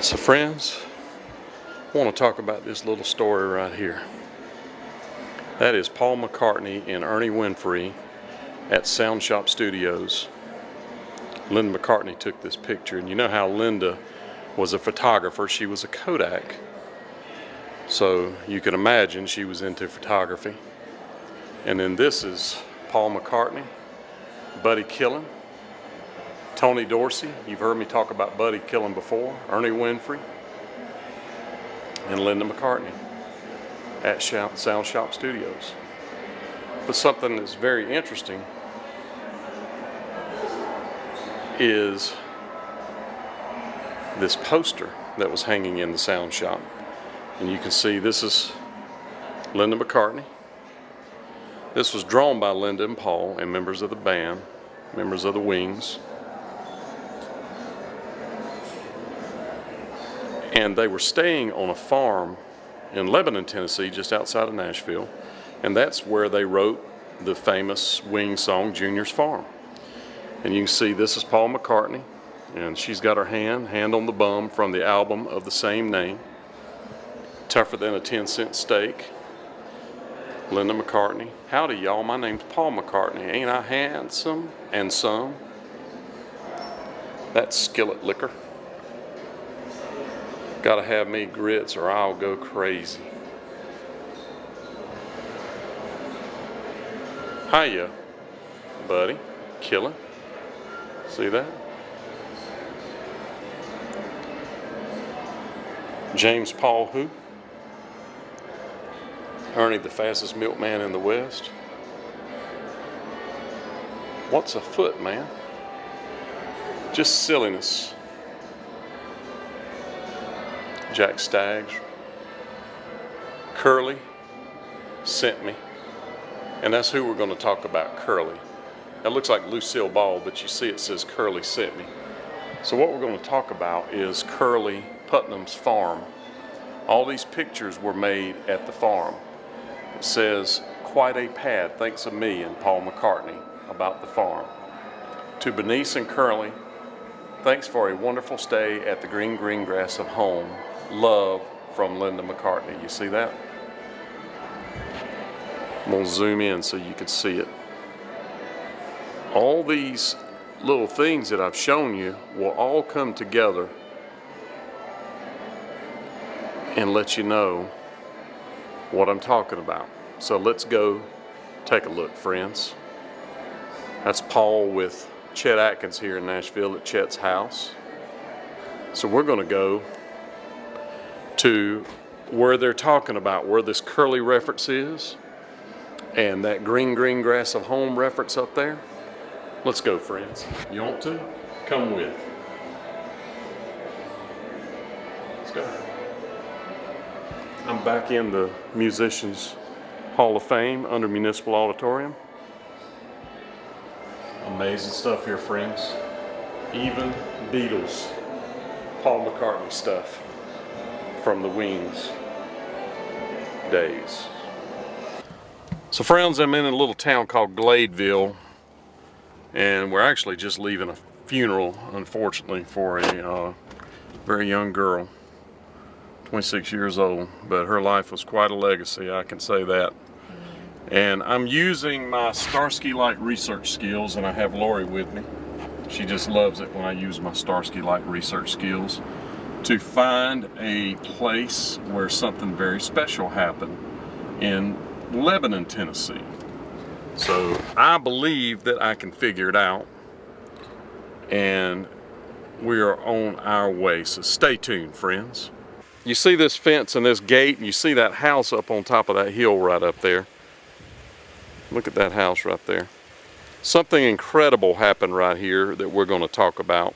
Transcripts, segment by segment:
So friends, I want to talk about this little story right here. That is Paul McCartney and Ernie Winfrey at Sound Shop Studios. Linda McCartney took this picture, and you know how Linda was a photographer. She was a Kodak. So you can imagine she was into photography. And then this is Paul McCartney, Buddy Killen, Tony Dorsey. You've heard me talk about Buddy Killen before. Ernie Winfrey, and Linda McCartney at Sound Shop Studios. But something that's very interesting is this poster that was hanging in the sound shop. And you can see this is Linda McCartney. This was drawn by Linda and Paul and members of the band, members of the Wings. And they were staying on a farm in Lebanon, Tennessee, just outside of Nashville. And that's where they wrote the famous Wings song, Junior's Farm. And you can see this is Paul McCartney, and she's got her hand on the bum from the album of the same name, Tougher Than a 10-Cent Steak. Linda McCartney. Howdy, y'all. My name's Paul McCartney. Ain't I handsome and some? That's Skillet Liquor. Gotta have me grits or I'll go crazy. Hiya, Buddy Killen. See that? James Paul who? Ernie, the fastest milkman in the West. What's a foot, man? Just silliness. Jack Staggs. Curly sent me. And that's who we're going to talk about, Curly. That looks like Lucille Ball, but you see it says Curly sent me. So what we're going to talk about is Curly Putnam's farm. All these pictures were made at the farm. It says, quite a pad, thanks of me and Paul McCartney about the farm. To Bernice and Curly, thanks for a wonderful stay at the green grass of home. Love from Linda McCartney. You see that? I'm going to zoom in so you can see it. All these little things that I've shown you will all come together and let you know what I'm talking about. So let's go take a look, friends. That's Paul with Chet Atkins here in Nashville at Chet's house. So we're going to go to where they're talking about, where this Curly reference is, and that green grass of home reference up there. Let's go, friends. You want to? Come with. Let's go. I'm back in the Musicians Hall of Fame under Municipal Auditorium. Amazing stuff here, friends. Even Beatles, Paul McCartney stuff from the Wings days. So friends, I'm in a little town called Gladeville, and we're actually just leaving a funeral, unfortunately, for a very young girl, 26 years old, but her life was quite a legacy, I can say that. And I'm using my Starsky-like research skills, and I have Lori with me. She just loves it when I use my Starsky-like research skills to find a place where something very special happened in Lebanon, Tennessee. So I believe that I can figure it out, and we are on our way. So stay tuned, friends. You see this fence and this gate, and you see that house up on top of that hill right up there. Look at that house right there. Something incredible happened right here that we're going to talk about.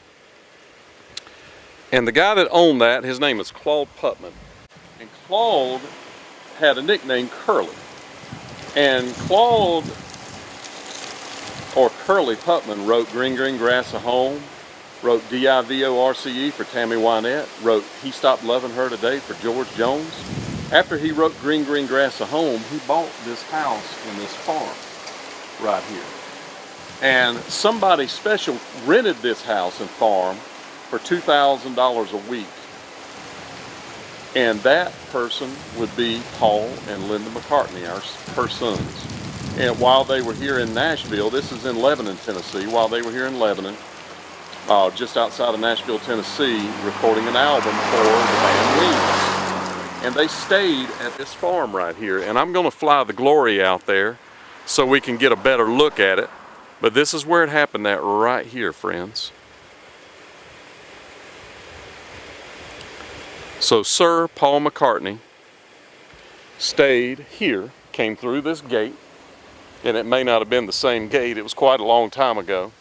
And the guy that owned that, his name is Claude Putman. And Claude had a nickname, Curly. And Claude, or Curly Putman, wrote Green Grass of Home, wrote D-I-V-O-R-C-E for Tammy Wynette, wrote He Stopped Loving Her Today for George Jones. After he wrote Green Grass of Home, he bought this house and this farm right here. And somebody special rented this house and farm for $2,000 a week. And that person would be Paul and Linda McCartney, her sons. And while they were here in Nashville, this is in Lebanon, Tennessee, while they were here in Lebanon, just outside of Nashville, Tennessee, recording an album for the band Beatles. And they stayed at this farm right here. And I'm going to fly the Glory out there so we can get a better look at it. But this is where it happened at right here, friends. So Sir Paul McCartney stayed here, came through this gate, and it may not have been the same gate, it was quite a long time ago,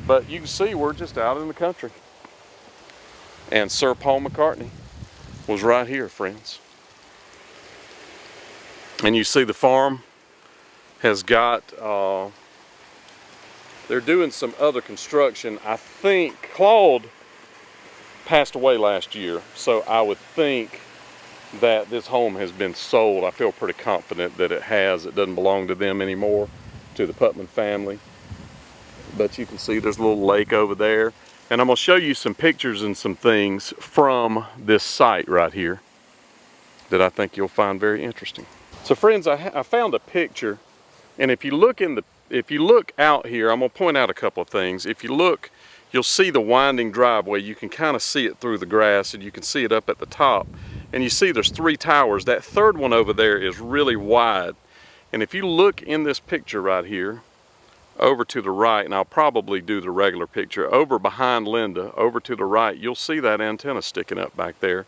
but you can see we're just out in the country. And Sir Paul McCartney was right here, friends. And you see the farm has got, they're doing some other construction. I think Claude passed away last year, so I would think that this home has been sold. I feel pretty confident that it has. It doesn't belong to them anymore, to the Putman family. But you can see there's a little lake over there. And I'm going to show you some pictures and some things from this site right here that I think you'll find very interesting. So friends, I found a picture, and if you look out here, I'm going to point out a couple of things. If you look, you'll see the winding driveway. You can kind of see it through the grass, and you can see it up at the top. And you see there's 3 towers. That third one over there is really wide. And if you look in this picture right here, over to the right, and I'll probably do the regular picture, over behind Linda, over to the right, you'll see that antenna sticking up back there.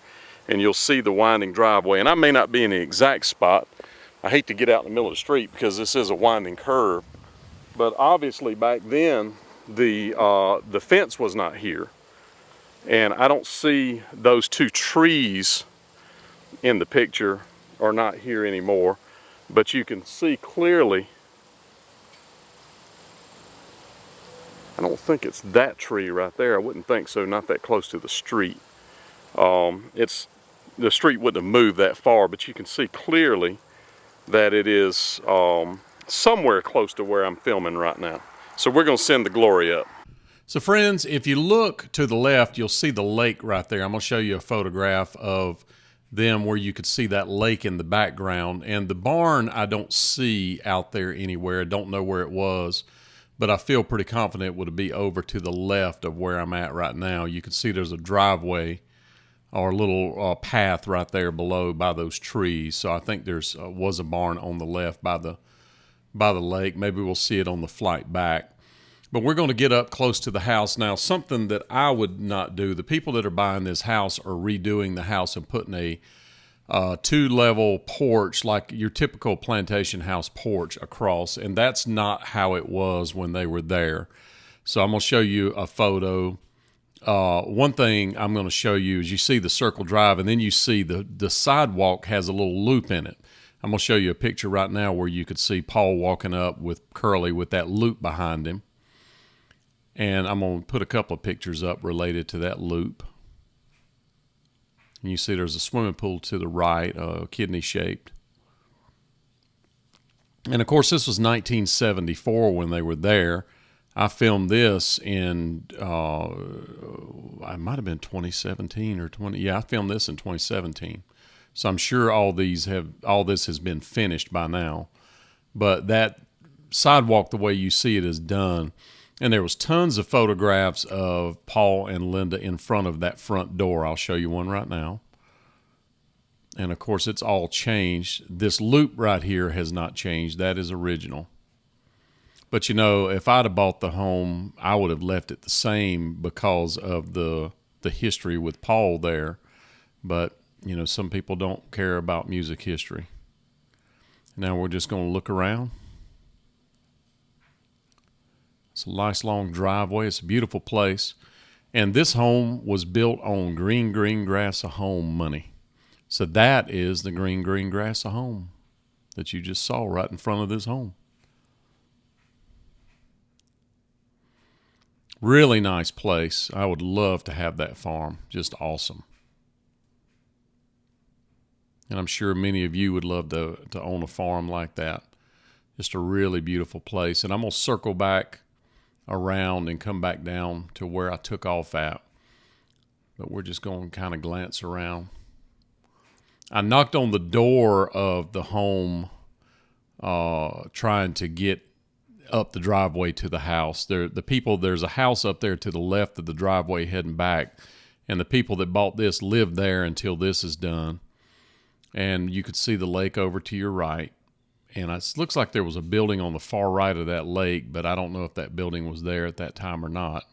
And you'll see the winding driveway. And I may not be in the exact spot. I hate to get out in the middle of the street because this is a winding curve. But obviously back then, the fence was not here. And I don't see those 2 trees in the picture are not here anymore. But you can see clearly, I don't think it's that tree right there. I wouldn't think so, not that close to the street. The street wouldn't have moved that far, but you can see clearly that it is somewhere close to where I'm filming right now. So we're going to send the Glory up. So friends, if you look to the left, you'll see the lake right there. I'm going to show you a photograph of them where you could see that lake in the background. And the barn I don't see out there anywhere. I don't know where it was, but I feel pretty confident it would be over to the left of where I'm at right now. You can see there's a driveway or a little path right there below by those trees. So I think there's was a barn on the left by the lake. Maybe we'll see it on the flight back. But we're going to get up close to the house now. Something that I would not do. The people that are buying this house are redoing the house and putting a 2-level porch, like your typical plantation house porch, across. And that's not how it was when they were there. So I'm going to show you a photo. One thing I'm going to show you is you see the circle drive, and then you see the sidewalk has a little loop in it. I'm going to show you a picture right now where you could see Paul walking up with Curly with that loop behind him. And I'm going to put a couple of pictures up related to that loop. And you see there's a swimming pool to the right, kidney-shaped. And, of course, this was 1974 when they were there. I filmed this in, it might have been 2017 or 20. Yeah, I filmed this in 2017. So I'm sure all this has been finished by now. But that sidewalk, the way you see it, is done. And there was tons of photographs of Paul and Linda in front of that front door. I'll show you one right now. And, of course, it's all changed. This loop right here has not changed. That is original. But, you know, if I'd have bought the home, I would have left it the same because of the history with Paul there. But, you know, some people don't care about music history. Now we're just going to look around. It's a nice long driveway. It's a beautiful place. And this home was built on green grass of home money. So that is the green grass of home that you just saw right in front of this home. Really nice place. I would love to have that farm. Just awesome. And I'm sure many of you would love to own a farm like that. Just a really beautiful place. And I'm going to circle back around and come back down to where I took off at. But we're just going to kind of glance around. I knocked on the door of the home, trying to get up the driveway to the house. There's a house up there to the left of the driveway heading back, and the people that bought this live there until this is done. And you could see the lake over to your right. And it looks like there was a building on the far right of that lake, but I don't know if that building was there at that time or not.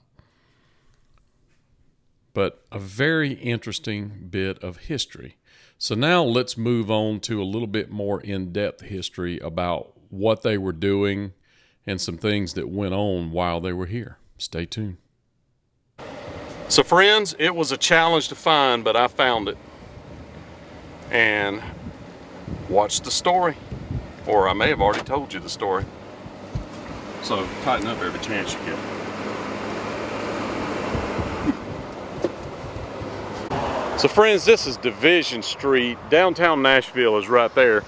But a very interesting bit of history. So now let's move on to a little bit more in-depth history about what they were doing and some things that went on while they were here. Stay tuned. So friends, it was a challenge to find, but I found it. And watch the story. Or I may have already told you the story. So tighten up every chance you get. So friends, this is Division Street. Downtown Nashville is right there.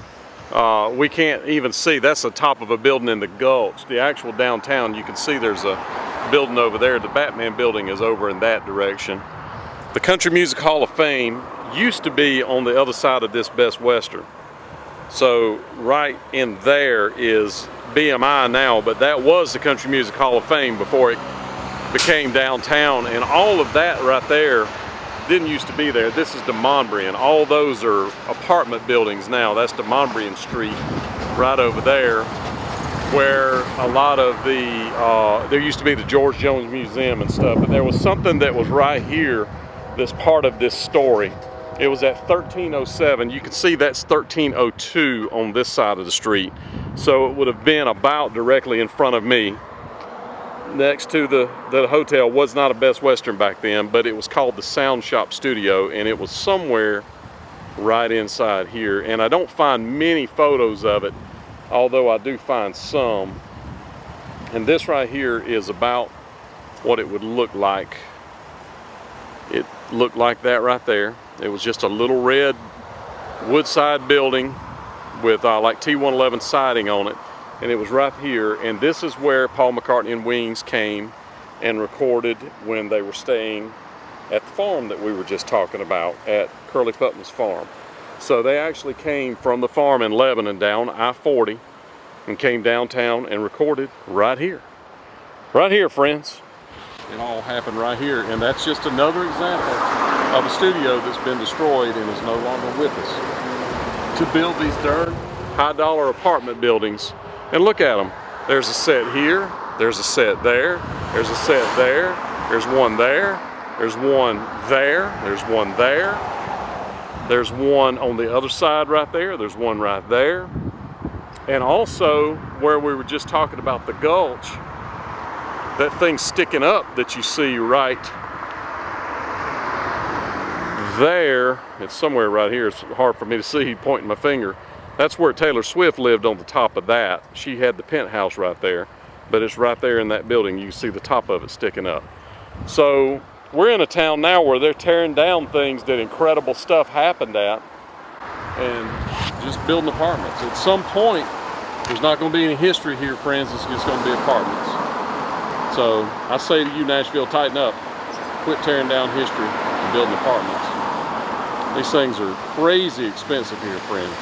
We can't even see, that's the top of a building in the Gulch. The actual downtown, you can see there's a building over there. The Batman building is over in that direction. The Country Music Hall of Fame used to be on the other side of this Best Western. So right in there is BMI now, but that was the Country Music Hall of Fame before it became downtown, and all of that right there didn't used to be there. This is DeMonbrian. All those are apartment buildings now. That's DeMonbrian Street right over there, where a lot of the, there used to be the George Jones Museum and stuff, but there was something that was right here that's part of this story. It was at 1307. You can see that's 1302 on this side of the street. So it would have been about directly in front of me. Next to the hotel was not a Best Western back then, but it was called the Sound Shop Studio, and it was somewhere right inside here. And I don't find many photos of it, although I do find some. And this right here is about what it would look like. It looked like that right there. It was just a little red woodside building with like T111 siding on it, and it was right here. And this is where Paul McCartney and Wings came and recorded when they were staying at the farm that we were just talking about, at Curly Putman's farm. So they actually came from the farm in Lebanon down I-40 and came downtown and recorded right here. Right here, friends. It all happened right here, and that's just another example of a studio that's been destroyed and is no longer with us. To build these darn high-dollar apartment buildings, and look at them. There's a set here, there's a set there, there's a set there, there's one there, there's one there, there's one there, there's one on the other side right there, there's one right there, and also where we were just talking about the Gulch, that thing sticking up that you see right there, it's somewhere right here, it's hard for me to see pointing my finger. That's where Taylor Swift lived, on the top of that. She had the penthouse right there, but it's right there in that building. You can see the top of it sticking up. So we're in a town now where they're tearing down things that incredible stuff happened at and just building apartments. At some point, there's not going to be any history here, friends. It's just going to be apartments. So I say to you, Nashville, tighten up. Quit tearing down history and building apartments. These things are crazy expensive here, friends.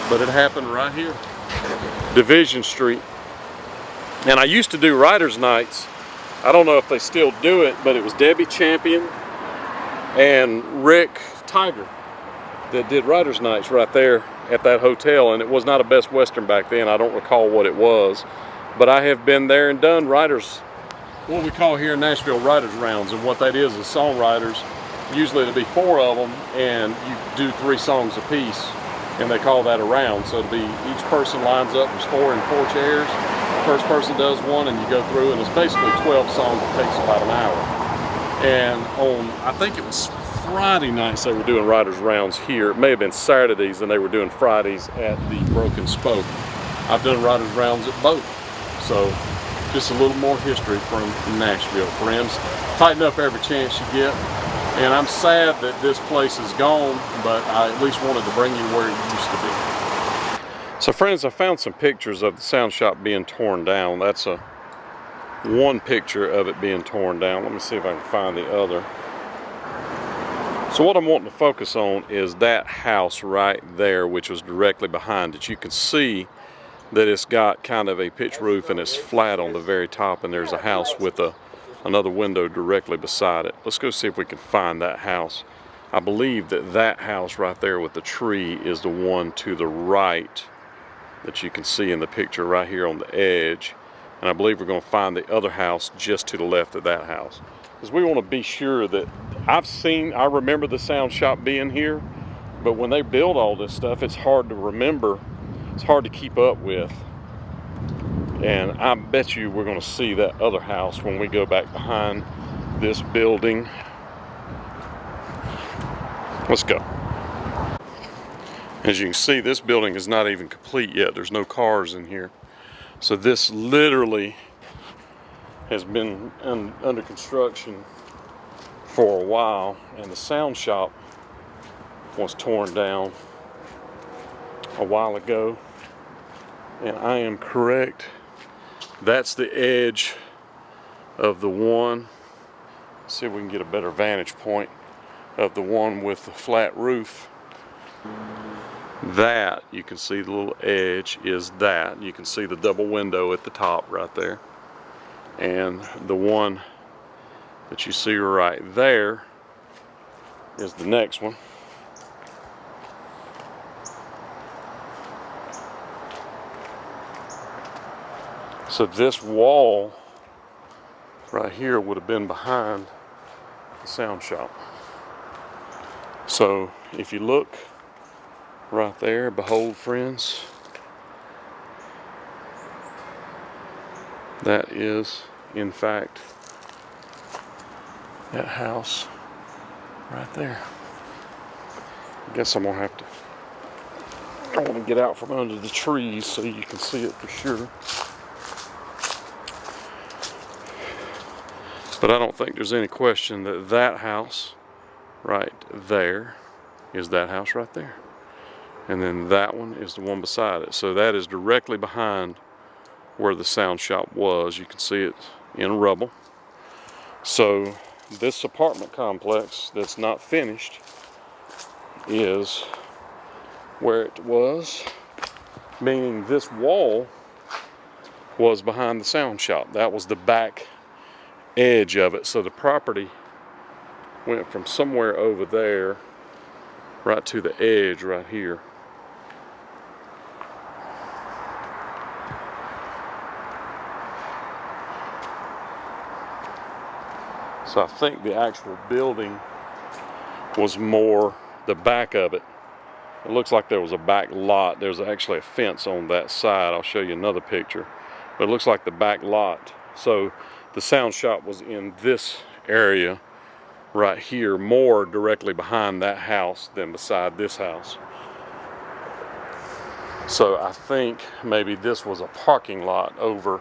But it happened right here. Division Street. And I used to do writers' nights. I don't know if they still do it, but it was Debbie Champion and Rick Tiger that did writers' nights right there at that hotel. And it was not a Best Western back then. I don't recall what it was. But I have been there and done writers, what we call here in Nashville, writers' rounds. And what that is songwriters. Usually it'll be 4 of them, and you do 3 songs a piece. And they call that a round. So it'll be, each person lines up, there's 4 in 4 chairs. First person does one, and you go through, and it's basically 12 songs. It takes about an hour. And on, I think it was Friday nights they were doing writers' rounds here. It may have been Saturdays, and they were doing Fridays at the Broken Spoke. I've done writers' rounds at both. So just a little more history from Nashville, friends. Tighten up every chance you get. And I'm sad that this place is gone, but I at least wanted to bring you where it used to be. So friends, I found some pictures of the sound shop being torn down. That's one picture of it being torn down. Let me see if I can find the other. So what I'm wanting to focus on is that house right there, which was directly behind it. You can see that it's got kind of a pitch roof and it's flat on the very top, and there's a house with another window directly beside it. Let's go see if we can find that house. I believe that that house right there with the tree is the one to the right that you can see in the picture right here on the edge. And I believe we're going to find the other house just to the left of that house. Because we want to be sure that I remember the sound shop being here, but when they build all this stuff, it's hard to remember. It's hard to keep up with. And I bet you we're going to see that other house when we go back behind this building. Let's go. As you can see, this building is not even complete yet. There's no cars in here. So this literally has been under construction for a while, and the sound shop was torn down a while ago. And I am correct. That's the edge of the one. Let's see if we can get a better vantage point of the one with the flat roof. That, you can see the little edge is that. You can see the double window at the top right there. And the one that you see right there is the next one. So this wall right here would have been behind the sound shop. So if you look right there, behold, friends, that is in fact that house right there. I guess I'm gonna have to, I want to get out from under the trees so you can see it for sure. But I don't think there's any question that that house right there is that house right there. And then that one is the one beside it. So that is directly behind where the sound shop was. You can see it in rubble. So this apartment complex that's not finished is where it was, meaning this wall was behind the sound shop. That was the back edge of it. So the property went from somewhere over there right to the edge right here. So I think the actual building was more the back of it. It looks like there was a back lot. There's actually a fence on that side. I'll show you another picture. But it looks like the back lot. So the sound shop was in this area right here, more directly behind that house than beside this house. So I think maybe this was a parking lot over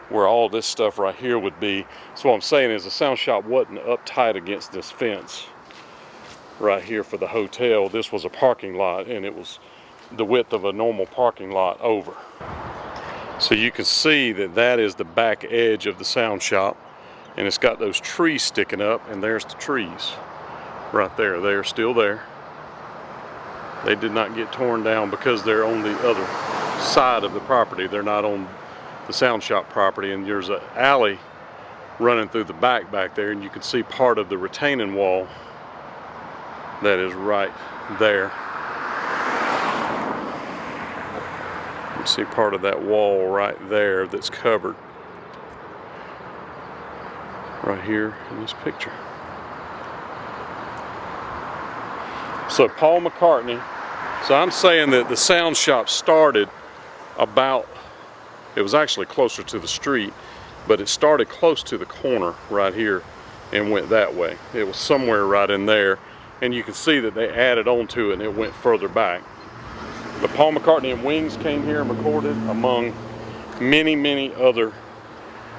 where all this stuff right here would be. So what I'm saying is the sound shop wasn't up tight against this fence right here for the hotel. This was a parking lot, and it was the width of a normal parking lot over. So you can see that that is the back edge of the sound shop, and it's got those trees sticking up, and there's the trees right there. They're still there. They did not get torn down because they're on the other side of the property. They're not on the sound shop property, and there's an alley running through the back there, and you can see part of the retaining wall that is right there. You can see part of that wall right there that's covered right here in this picture. So Paul McCartney, so I'm saying that the sound shop started about, it was actually closer to the street, but it started close to the corner right here and went that way. It was somewhere right in there, and you can see that they added on to it and it went further back. But Paul McCartney and Wings came here and recorded among many, many other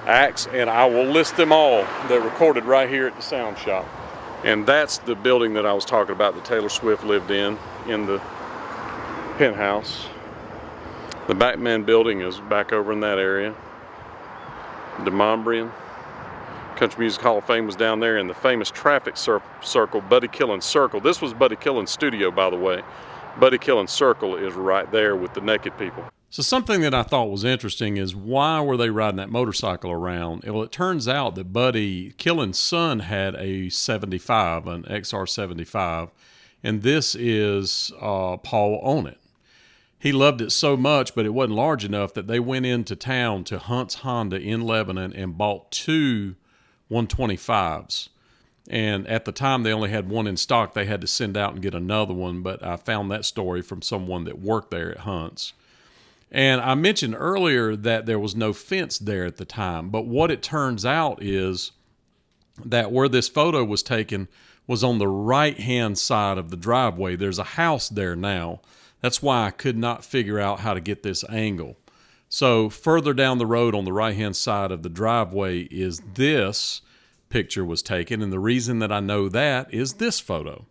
acts, and I will list them all that recorded right here at the sound shop. And that's the building that I was talking about that Taylor Swift lived in the penthouse. The Batman building is back over in that area. Demonbreun. Country Music Hall of Fame was down there, and the famous traffic circle, Buddy Killen's Circle. This was Buddy Killen's studio, by the way. Buddy Killen's Circle is right there with the naked people. So something that I thought was interesting is, why were they riding that motorcycle around? Well, it turns out that Buddy Killen's son had a 75, an XR 75, and this is Paul on it. He loved it so much, but it wasn't large enough, that they went into town to Hunt's Honda in Lebanon and bought two 125s. And at the time, they only had one in stock. They had to send out and get another one, but I found that story from someone that worked there at Hunt's. And I mentioned earlier that there was no fence there at the time, but what it turns out is that where this photo was taken was on the right-hand side of the driveway. There's a house there now. That's why I could not figure out how to get this angle. So further down the road on the right-hand side of the driveway is this picture was taken, and the reason that I know that is this photo.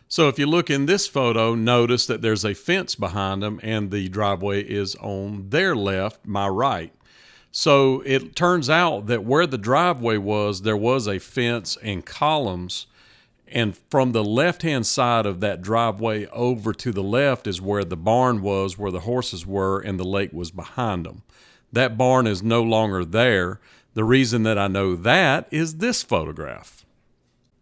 So if you look in this photo, notice that there's a fence behind them, and the driveway is on their left, my right. So it turns out that where the driveway was, there was a fence and columns, and from the left-hand side of that driveway over to the left is where the barn was, where the horses were, and the lake was behind them. That barn is no longer there. The reason that I know that is this photograph.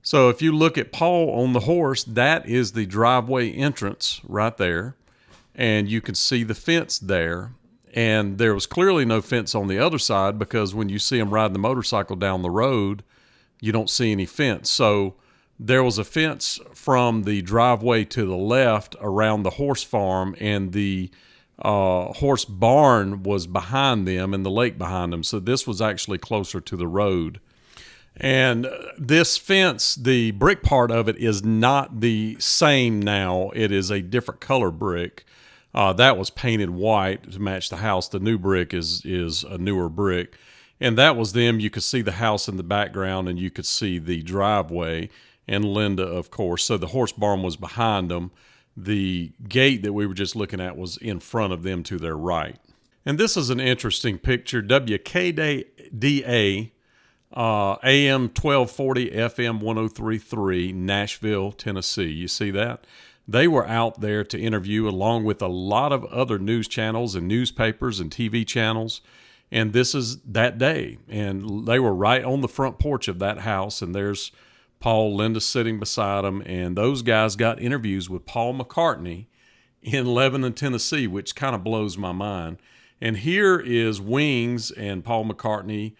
So if you look at Paul on the horse, that is the driveway entrance right there, and you can see the fence there. And there was clearly no fence on the other side, because when you see him riding the motorcycle down the road, you don't see any fence. So there was a fence from the driveway to the left around the horse farm, and the horse barn was behind them and the lake behind them. So this was actually closer to the road. And this fence, the brick part of it, is not the same now. It is a different color brick. That was painted white to match the house. The new brick is a newer brick. And that was them. You could see the house in the background, and you could see the driveway and Linda, of course. So the horse barn was behind them. The gate that we were just looking at was in front of them to their right. And this is an interesting picture. WKDA, AM 1240, FM 103.3, Nashville, Tennessee. You see that? They were out there to interview, along with a lot of other news channels and newspapers and TV channels. And this is that day. And they were right on the front porch of that house. And there's Paul, Linda sitting beside them. And those guys got interviews with Paul McCartney in Lebanon, Tennessee, which kind of blows my mind. And here is Wings and Paul McCartney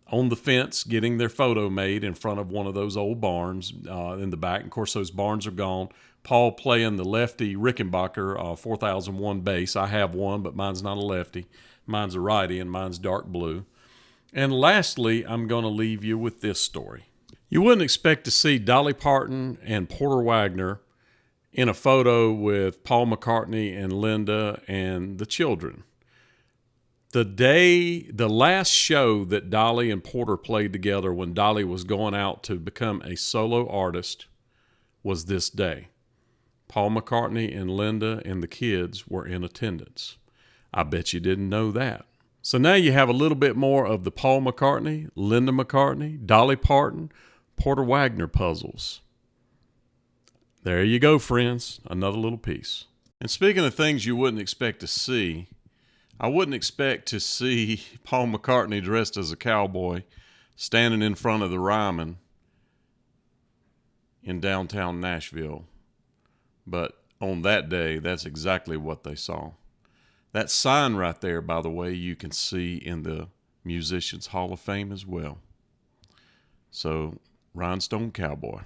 on the fence getting their photo made in front of one of those old barns in the back. And of course, those barns are gone. Paul playing the lefty Rickenbacker 4001 bass. I have one, but mine's not a lefty. Mine's a righty, and mine's dark blue. And lastly, I'm going to leave you with this story. You wouldn't expect to see Dolly Parton and Porter Wagoner in a photo with Paul McCartney and Linda and the children. The last show that Dolly and Porter played together, when Dolly was going out to become a solo artist, was this day. Paul McCartney and Linda and the kids were in attendance. I bet you didn't know that. So now you have a little bit more of the Paul McCartney, Linda McCartney, Dolly Parton, Porter Wagoner puzzles. There you go, friends. Another little piece. And speaking of things you wouldn't expect to see, I wouldn't expect to see Paul McCartney dressed as a cowboy standing in front of the Ryman in downtown Nashville. But on that day, that's exactly what they saw. That sign right there, by the way, you can see in the Musicians Hall of Fame as well. So, Rhinestone Cowboy.